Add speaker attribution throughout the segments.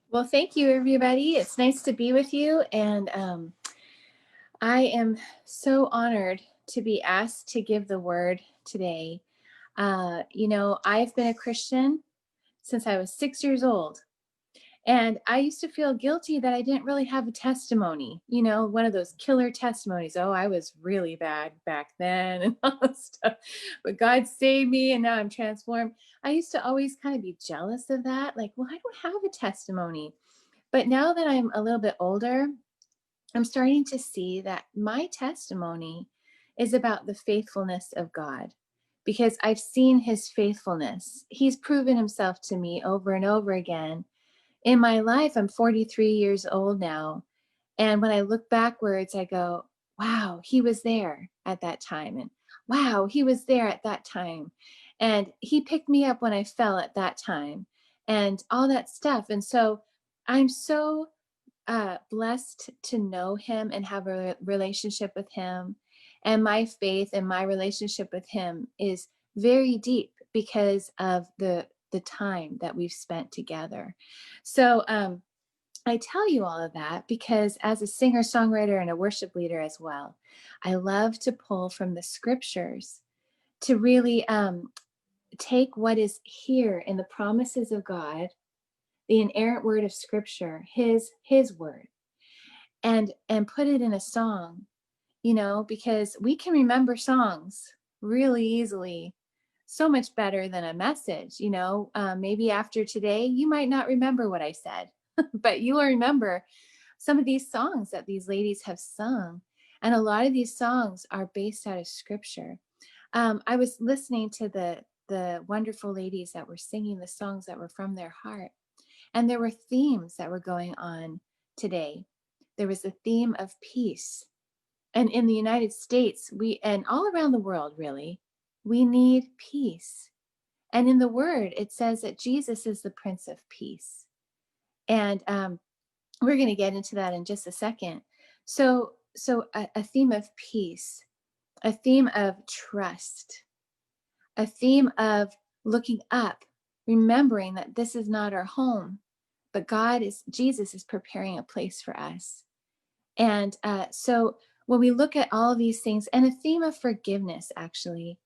Speaker 1: Well, thank you, everybody. It's nice to be with you. And I am so honored to be asked to give the word today. I've been a Christian since I was 6 years old. And I used to feel guilty that I didn't really have a testimony, one of those killer testimonies. Oh, I was really bad back then and all that stuff. But God saved me and now I'm transformed. I used to always kind of be jealous of that. Like, well, I don't have a testimony. But now that I'm a little bit older, I'm starting to see that my testimony is about the faithfulness of God because I've seen his faithfulness. He's proven himself to me over and over again. In my life, I'm 43 years old now. And when I look backwards, I go, wow, he was there at that time. And wow, he was there at that time. And he picked me up when I fell at that time and all that stuff. And so I'm so blessed to know him and have a relationship with him. And my faith and my relationship with him is very deep because of the time that we've spent together. So I tell you all of that because as a singer songwriter and a worship leader as well, I love to pull from the scriptures to really take what is here in the promises of God, the inerrant word of scripture, his word, and put it in a song, because we can remember songs really easily, so much better than a message. Maybe after today you might not remember what I said, but you'll remember some of these songs that these ladies have sung, and a lot of these songs are based out of scripture. I was listening to the wonderful ladies that were singing the songs that were from their heart, and there were themes that were going on today. There was a theme of peace. And in the United States, and all around the world, really, we need peace. And in the word, it says that Jesus is the Prince of Peace. And we're going to get into that in just a second. So a theme of peace, a theme of trust, a theme of looking up, remembering that this is not our home, but Jesus is preparing a place for us. And so when we look at all of these things, and a theme of forgiveness actually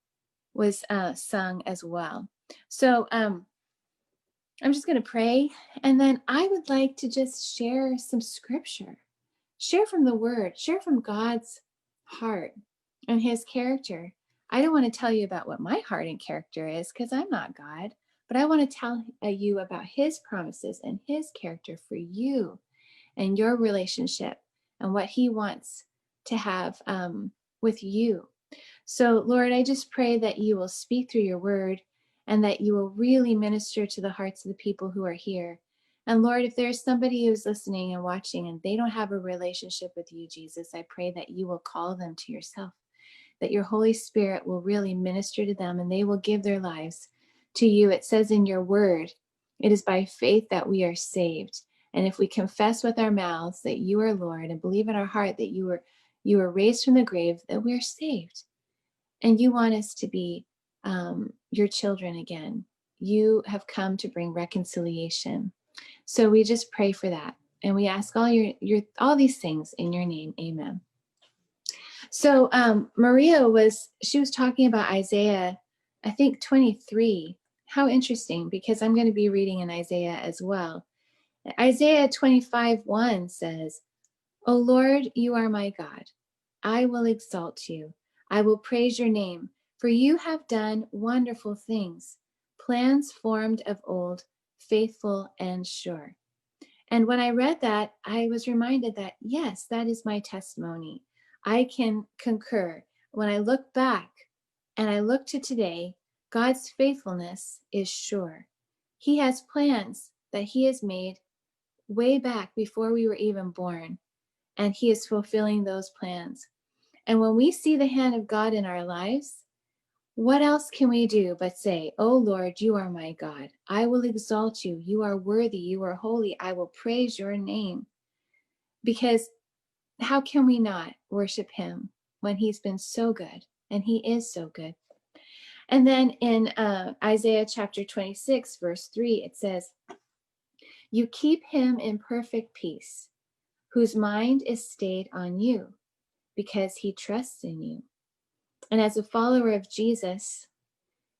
Speaker 1: was sung as well. So I'm just going to pray. And then I would like to just share some scripture, share from the word, share from God's heart and his character. I don't want to tell you about what my heart and character is because I'm not God, but I want to tell you about his promises and his character for you and your relationship and what he wants to have with you. So, Lord, I just pray that you will speak through your word and that you will really minister to the hearts of the people who are here. And Lord, if there's somebody who's listening and watching and they don't have a relationship with you, Jesus, I pray that you will call them to yourself, that your Holy Spirit will really minister to them and they will give their lives to you. It says in your word, it is by faith that we are saved. And if we confess with our mouths that you are Lord and believe in our heart that you were raised from the grave, that we are saved. And you want us to be your children again. You have come to bring reconciliation. So we just pray for that. And we ask all these things in your name. Amen. So Maria was talking about Isaiah, I think 23. How interesting, because I'm going to be reading in Isaiah as well. Isaiah 25:1 says, O Lord, you are my God. I will exalt you. I will praise your name, for you have done wonderful things, plans formed of old, faithful and sure. And when I read that, I was reminded that, yes, that is my testimony. I can concur. When I look back and I look to today, God's faithfulness is sure. He has plans that he has made way back before we were even born, and he is fulfilling those plans. And when we see the hand of God in our lives, what else can we do but say, Oh Lord, you are my God. I will exalt you. You are worthy. You are holy. I will praise your name. Because how can we not worship him when he's been so good? And he is so good. And then in Isaiah chapter 26, verse 3, it says, You keep him in perfect peace, whose mind is stayed on you, because he trusts in you. And as a follower of Jesus,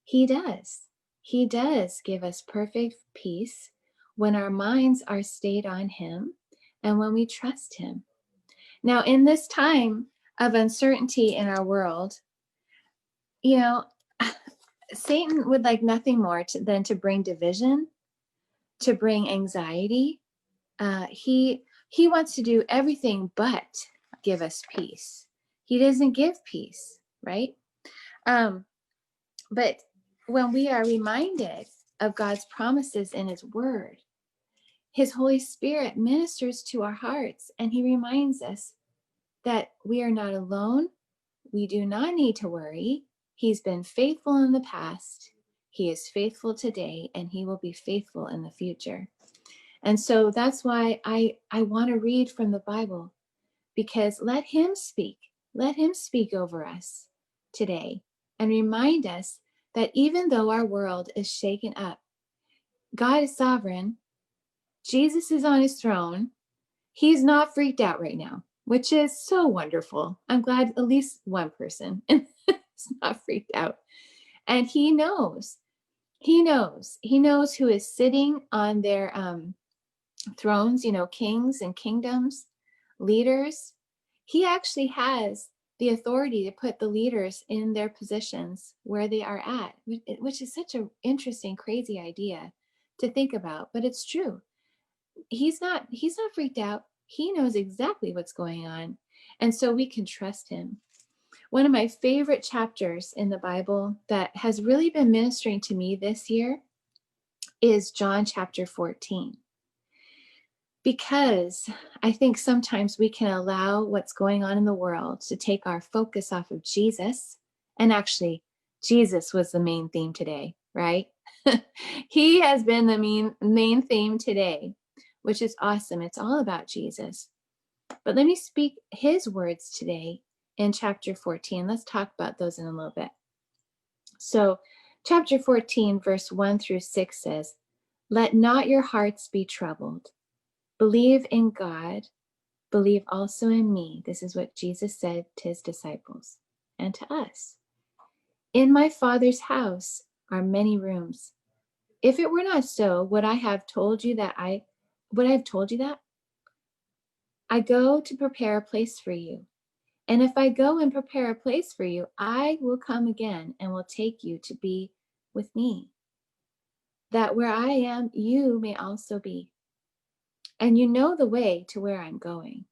Speaker 1: he does. He does give us perfect peace when our minds are stayed on him and when we trust him. Now, in this time of uncertainty in our world, you know, Satan would like nothing more than to bring division, to bring anxiety. He wants to do everything but give us peace. He doesn't give peace, right? But when we are reminded of God's promises in his word, his Holy Spirit ministers to our hearts, and he reminds us that we are not alone. We do not need to worry. He's been faithful in the past. He is faithful today, and he will be faithful in the future. And so that's why I want to read from the Bible, because let him speak. Let him speak over us today and remind us that even though our world is shaken up, God is sovereign. Jesus is on his throne. He's not freaked out right now, which is so wonderful. I'm glad at least one person is not freaked out. And he knows who is sitting on their thrones, kings and kingdoms, leaders. He actually has the authority to put the leaders in their positions where they are at, which is such an interesting, crazy idea to think about, but it's true. He's not freaked out. He knows exactly what's going on. And so we can trust him. One of my favorite chapters in the Bible that has really been ministering to me this year is John chapter 14. Because I think sometimes we can allow what's going on in the world to take our focus off of Jesus. And actually, Jesus was the main theme today, right? He has been the main theme today, which is awesome. It's all about Jesus. But let me speak his words today in chapter 14. Let's talk about those in a little bit. So, chapter 14, verse 1 through 6 says, "Let not your hearts be troubled. Believe in God, believe also in me." This is what Jesus said to his disciples and to us. "In my Father's house are many rooms. If it were not so, would I have told you that? I go to prepare a place for you. And if I go and prepare a place for you, I will come again and will take you to be with me, that where I am, you may also be. And you know the way to where I'm going."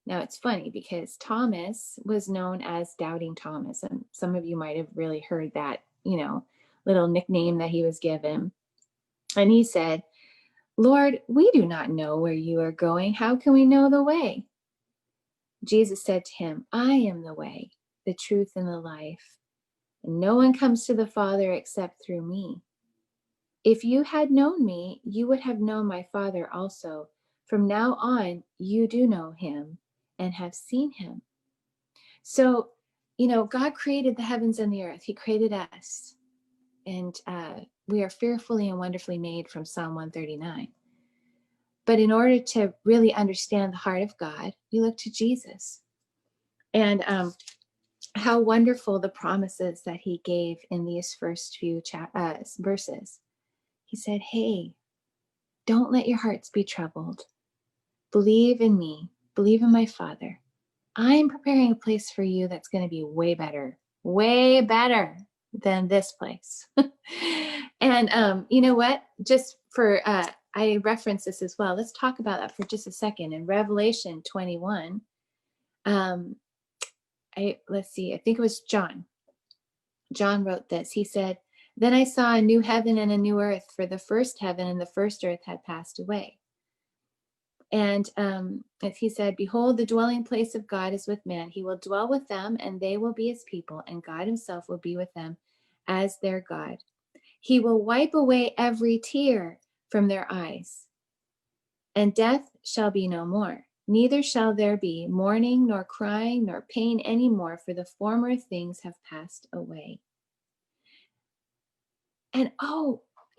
Speaker 1: Now, it's funny because Thomas was known as Doubting Thomas. And some of you might have really heard that, little nickname that he was given. And he said, "Lord, we do not know where you are going. How can we know the way?" Jesus said to him, "I am the way, the truth, and the life. And no one comes to the Father except through me. If you had known me, you would have known my Father also. From now on, you do know him and have seen him." So, God created the heavens and the earth. He created us. And we are fearfully and wonderfully made from Psalm 139. But in order to really understand the heart of God, we look to Jesus. And how wonderful the promises that he gave in these first few verses. He said, "Hey, don't let your hearts be troubled. Believe in me. Believe in my Father. I'm preparing a place for you that's going to be way better than this place." And you know what? Just for, I reference this as well. Let's talk about that for just a second. In Revelation 21, let's see, I think it was John. John wrote this. He said, "Then I saw a new heaven and a new earth, for the first heaven and the first earth had passed away." And as he said, "Behold, the dwelling place of God is with man. He will dwell with them, and they will be his people, and God himself will be with them as their God. He will wipe away every tear from their eyes, and death shall be no more. Neither shall there be mourning, nor crying, nor pain any more, for the former things have passed away." And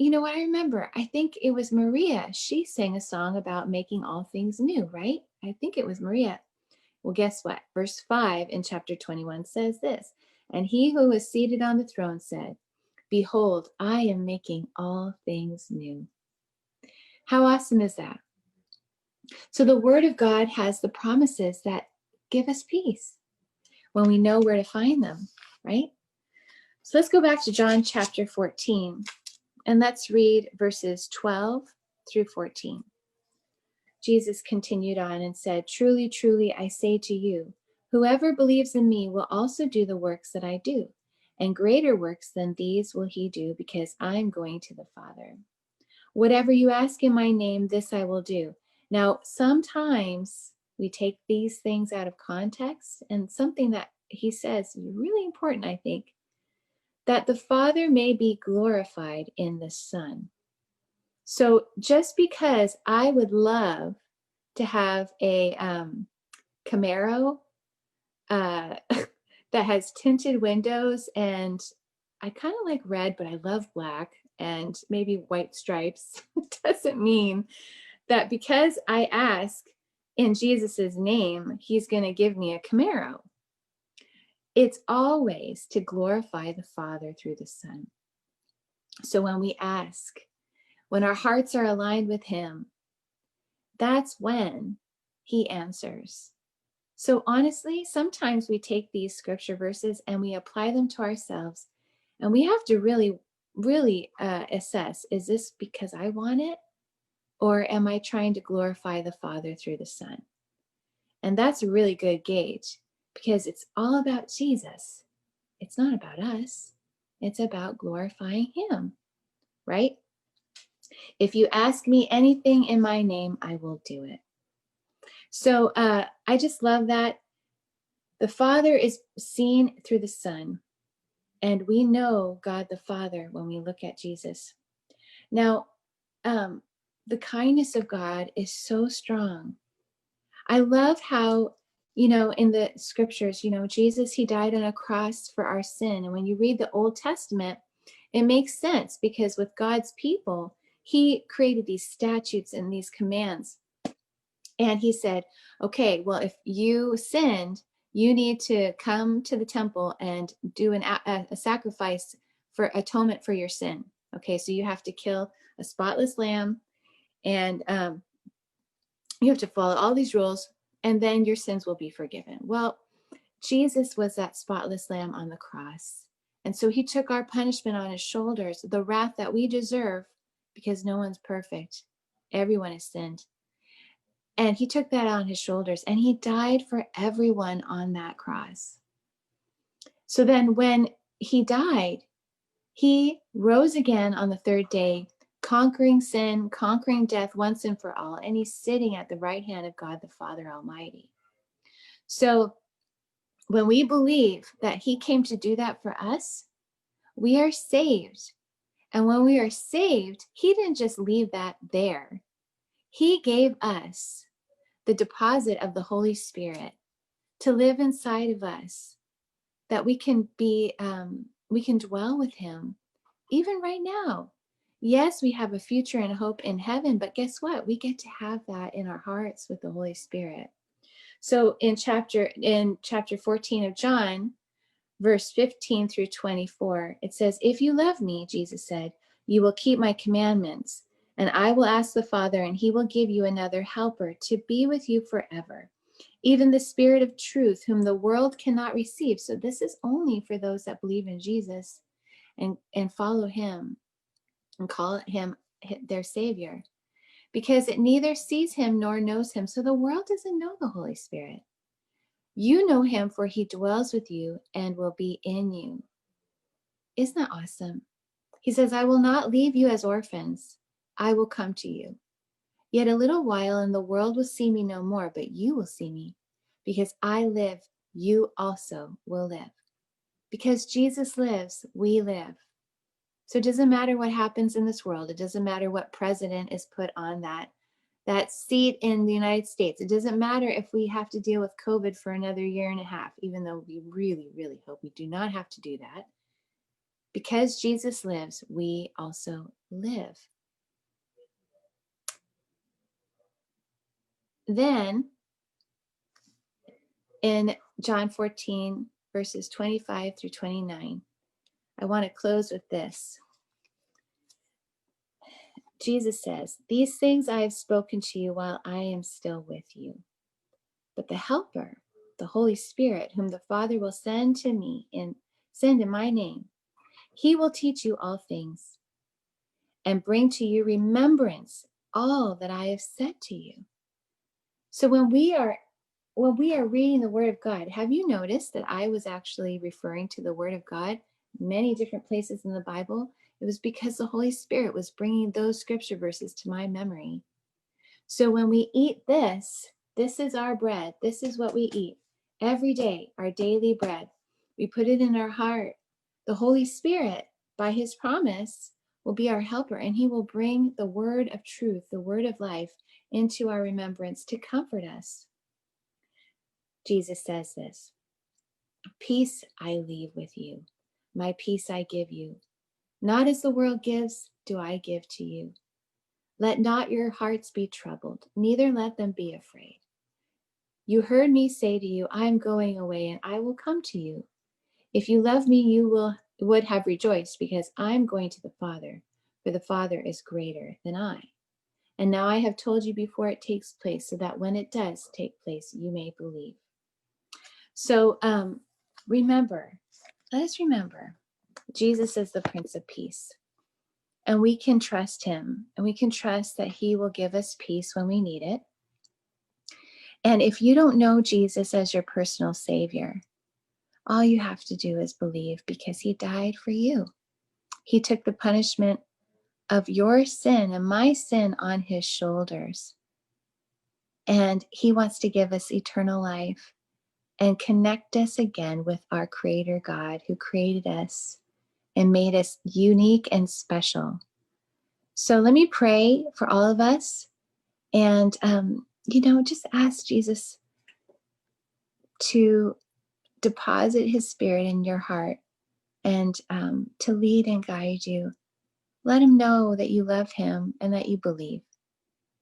Speaker 1: you know what I remember? I think it was Maria. She sang a song about making all things new, right? I think it was Maria. Well, guess what? Verse 5 in chapter 21 says this, and he who was seated on the throne said, behold, I am making all things new. How awesome is that? So the word of God has the promises that give us peace when we know where to find them, right? So let's go back to John chapter 14 and let's read verses 12 through 14. Jesus continued on and said, truly, truly, I say to you, whoever believes in me will also do the works that I do, and greater works than these will he do, because I'm going to the Father. Whatever you ask in my name, this I will do. Now, sometimes we take these things out of context, and something that he says is really important, I think, that the Father may be glorified in the Son. So just because I would love to have a Camaro that has tinted windows, and I kind of like red, but I love black and maybe white stripes, doesn't mean that because I ask in Jesus's name, he's going to give me a Camaro. It's always to glorify the Father through the Son. So when we ask, when our hearts are aligned with him, that's when he answers. So honestly, sometimes we take these scripture verses and we apply them to ourselves, and we have to really assess, is this because I want it, or am I trying to glorify the Father through the Son? And that's a really good gauge, because it's all about Jesus. It's not about us. It's about glorifying him, right? If you ask me anything in my name, I will do it. So I just love that. The Father is seen through the Son, and we know God the Father when we look at Jesus. Now, the kindness of God is so strong. I love how, in the scriptures, Jesus, he died on a cross for our sin. And when you read the Old Testament, it makes sense, because with God's people, he created these statutes and these commands. And he said, okay, well, if you sinned, you need to come to the temple and do a sacrifice for atonement for your sin. Okay, so you have to kill a spotless lamb, and you have to follow all these rules, and then your sins will be forgiven. Well, Jesus was that spotless lamb on the cross. And so he took our punishment on his shoulders, the wrath that we deserve, because no one's perfect. Everyone has sinned. And he took that on his shoulders, and he died for everyone on that cross. So then when he died, he rose again on the third day, conquering sin, conquering death once and for all. And he's sitting at the right hand of God, the Father Almighty. So when we believe that he came to do that for us, we are saved. And when we are saved, he didn't just leave that there. He gave us the deposit of the Holy Spirit to live inside of us, that we can dwell with him even right now. Yes, we have a future and hope in heaven, but guess what? We get to have that in our hearts with the Holy Spirit. So in chapter 14 of John, verse 15 through 24, it says, if you love me, Jesus said, you will keep my commandments, and I will ask the Father, and he will give you another helper to be with you forever, even the Spirit of truth, whom the world cannot receive. So this is only for those that believe in Jesus and follow him and call him their Savior, because it neither sees him nor knows him. So the world doesn't know the Holy Spirit. You know him, for he dwells with you and will be in you. Isn't that awesome? He says, I will not leave you as orphans. I will come to you. Yet a little while, and the world will see me no more, but you will see me. Because I live, you also will live. Because Jesus lives, we live. So it doesn't matter what happens in this world. It doesn't matter what president is put on that seat in the United States. It doesn't matter if we have to deal with COVID for another year and a half, even though we really, really hope we do not have to do that. Because Jesus lives, we also live. Then in John 14, verses 25 through 29, I want to close with this. Jesus says, "These things I have spoken to you while I am still with you. But the Helper, the Holy Spirit, whom the Father will send in my name, he will teach you all things and bring to you remembrance all that I have said to you." So when we are reading the Word of God, have you noticed that I was actually referring to the Word of God many different places in the Bible? It was because the Holy Spirit was bringing those scripture verses to my memory. So when we eat this is our bread. This is what we eat every day, our daily bread. We put it in our heart. The Holy Spirit, by his promise, will be our helper, and he will bring the word of truth, the word of life, into our remembrance to comfort us. Jesus says this, "Peace I leave with you. My peace I give you. Not as the world gives, do I give to you. Let not your hearts be troubled, neither let them be afraid. You heard me say to you, I am going away and I will come to you. If you love me, you would have rejoiced because I'm going to the Father, for the Father is greater than I. And now I have told you before it takes place, so that when it does take place, you may believe." So let us remember, Jesus is the Prince of Peace. And we can trust him, and we can trust that he will give us peace when we need it. And if you don't know Jesus as your personal Savior, all you have to do is believe, because he died for you. He took the punishment of your sin and my sin on his shoulders. And he wants to give us eternal life and connect us again with our Creator God, who created us and made us unique and special. So let me pray for all of us. And, just ask Jesus to deposit his spirit in your heart and to lead and guide you. Let him know that you love him and that you believe.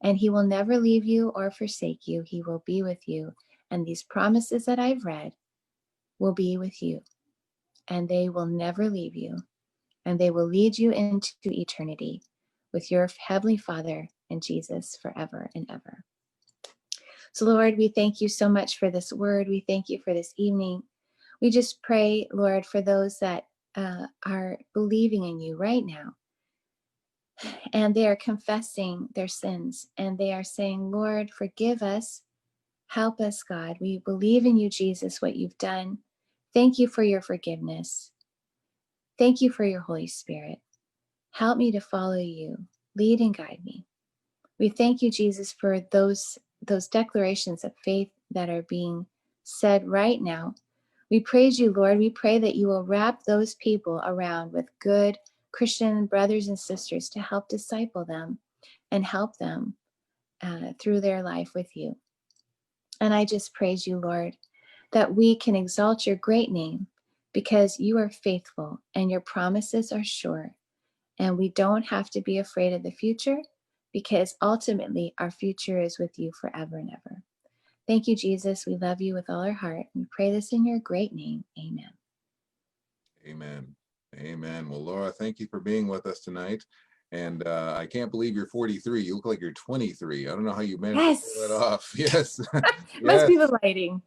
Speaker 1: And he will never leave you or forsake you. He will be with you. And these promises that I've read will be with you. And they will never leave you. And they will lead you into eternity with your Heavenly Father and Jesus forever and ever. So, Lord, we thank you so much for this word. We thank you for this evening. We just pray, Lord, for those that are believing in you right now. And they are confessing their sins. And they are saying, Lord, forgive us. Help us, God. We believe in you, Jesus, what you've done. Thank you for your forgiveness. Thank you for your Holy Spirit. Help me to follow you. Lead and guide me. We thank you, Jesus, for those declarations of faith that are being said right now. We praise you, Lord. We pray that you will wrap those people around with good Christian brothers and sisters to help disciple them and help them through their life with you. And I just praise you, Lord, that we can exalt your great name because you are faithful and your promises are sure. And we don't have to be afraid of the future, because ultimately our future is with you forever and ever. Thank you, Jesus. We love you with all our heart. We pray this in your great name. Amen.
Speaker 2: Amen. Amen. Well, Laura, thank you for being with us tonight. And I can't believe you're 43. You look like you're 23. I don't know how you managed to pull that off. Yes.
Speaker 1: Must
Speaker 2: Yes.
Speaker 1: be the lighting.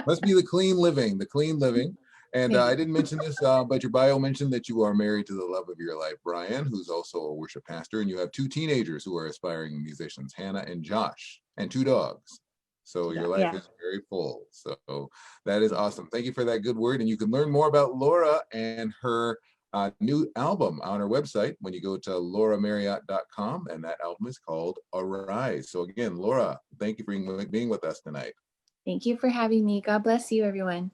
Speaker 2: Must be the clean living, And I didn't mention this, but your bio mentioned that you are married to the love of your life, Brian, who's also a worship pastor, and you have 2 teenagers who are aspiring musicians, Hannah and Josh, and 2 dogs. So your life is very full. So that is awesome. Thank you for that good word. And you can learn more about Laura and her new album on her website when you go to lauramarriott.com, and that album is called Arise. So again, Laura, thank you for being with us tonight.
Speaker 1: Thank you for having me. God bless you, everyone.